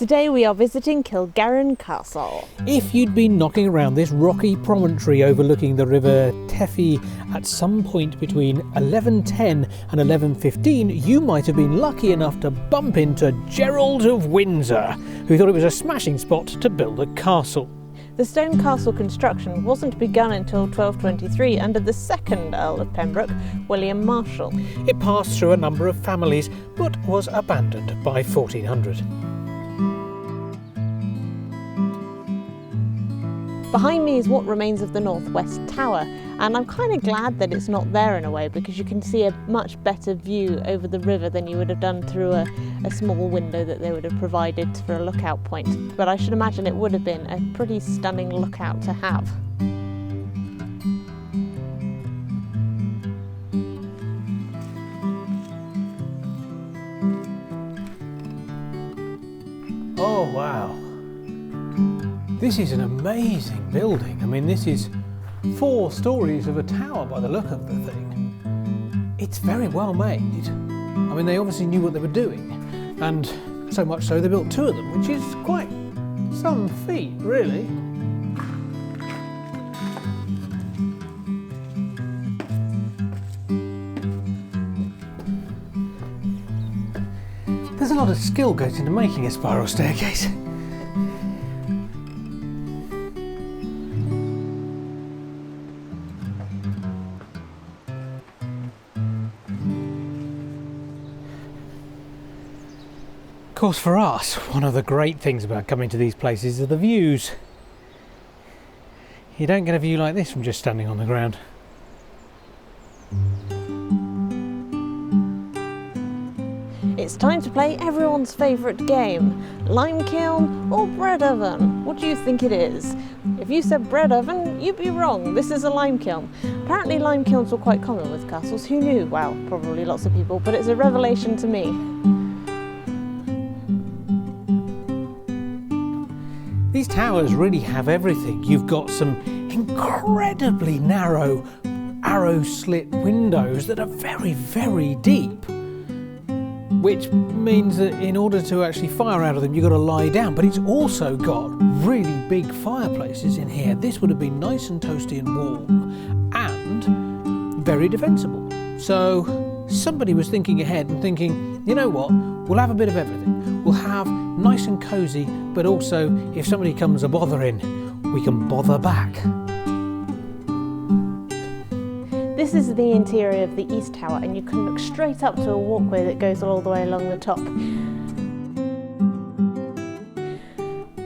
Today we are visiting Cilgerran Castle. If you'd been knocking around this rocky promontory overlooking the River Telfi at some point between 1110 and 1115, you might have been lucky enough to bump into Gerald of Windsor, who thought it was a smashing spot to build a castle. The stone castle construction wasn't begun until 1223 under the second Earl of Pembroke, William Marshal. It passed through a number of families, but was abandoned by 1400. Behind me is what remains of the northwest tower, and I'm kind of glad that it's not there in a way, because you can see a much better view over the river than you would have done through a small window that they would have provided for a lookout point. But I should imagine it would have been a pretty stunning lookout to have. Oh wow! This is an amazing building. I mean, this is 4 stories of a tower by the look of the thing. It's very well made. I mean, they obviously knew what they were doing, and so much so they built 2 of them, which is quite some feat, really. There's a lot of skill goes into making a spiral staircase. Of course, for us, one of the great things about coming to these places are the views. You don't get a view like this from just standing on the ground. It's time to play everyone's favourite game, lime kiln or bread oven. What do you think it is? If you said bread oven, you'd be wrong. This is a lime kiln. Apparently lime kilns were quite common with castles. Who knew? Well, probably lots of people, but it's a revelation to me. These towers really have everything. You've got some incredibly narrow arrow slit windows that are very, very deep, which means that in order to actually fire out of them, you've got to lie down. But it's also got really big fireplaces in here. This would have been nice and toasty and warm and very defensible. So somebody was thinking ahead and thinking, you know what, we'll have a bit of everything. We'll have nice and cosy, but also if somebody comes a bothering, we can bother back. This is the interior of the East Tower, and you can look straight up to a walkway that goes all the way along the top.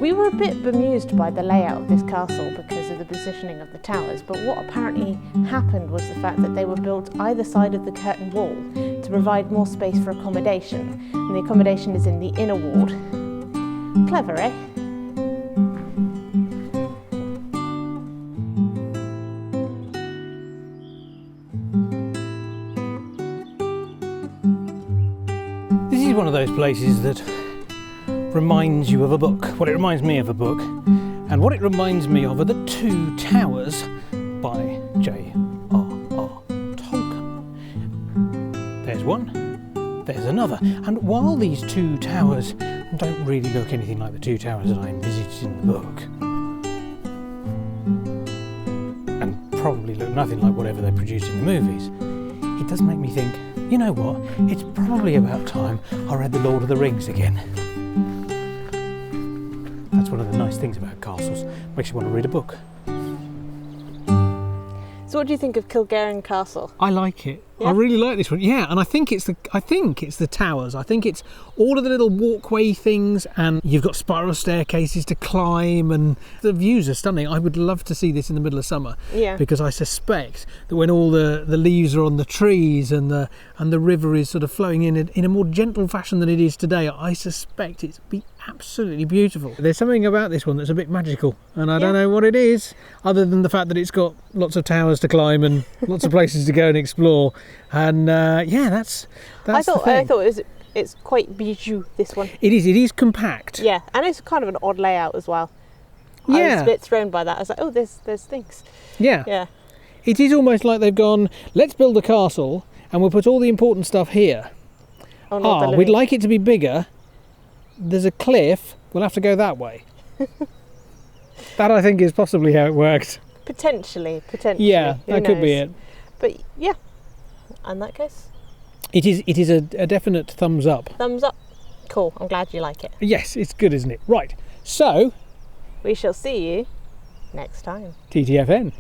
We were a bit bemused by the layout of this castle because of the positioning of the towers, but what apparently happened was the fact that they were built either side of the curtain wall to provide more space for accommodation, and the accommodation is in the inner ward. Clever, eh? This is one of those places that reminds you of a book. Well, it reminds me of a book, and what it reminds me of are the 2 Towers by J.R.R. Tolkien. There's one, there's another, and while these 2 towers don't really look anything like the 2 towers that I envisaged in the book, and probably look nothing like whatever they produced in the movies, it does make me think, you know what, it's probably about time I read The Lord of the Rings again. That's one of the nice things about castles, makes you want to read a book. So what do you think of Cilgerran Castle? I like it. Yeah? I really like this one. Yeah, and I think it's the towers. I think it's all of the little walkway things, and you've got spiral staircases to climb, and the views are stunning. I would love to see this in the middle of summer. Yeah. Because I suspect that when all the leaves are on the trees and the river is sort of flowing in a more gentle fashion than it is today, I suspect it'd be absolutely beautiful. There's something about this one that's a bit magical, and I don't know what it is, other than the fact that it's got lots of towers to climb and lots of places to go and explore. And that's I the thing. thought it's quite bijou, this one. It is compact. Yeah, and it's kind of an odd layout as well. Yeah. I was a bit thrown by that. I was like, oh, there's things. Yeah. Yeah. It is almost like they've gone, let's build a castle and we'll put all the important stuff here. Oh, we'd like it to be bigger, there's a cliff, we'll have to go that way. That, I think, is possibly how it worked. Potentially. Yeah, that could be it. But yeah, in that case, It is a definite thumbs up. thumbs up. Cool, I'm glad you like it. Yes, it's good, isn't it? Right, so We shall see you next time. TTFN.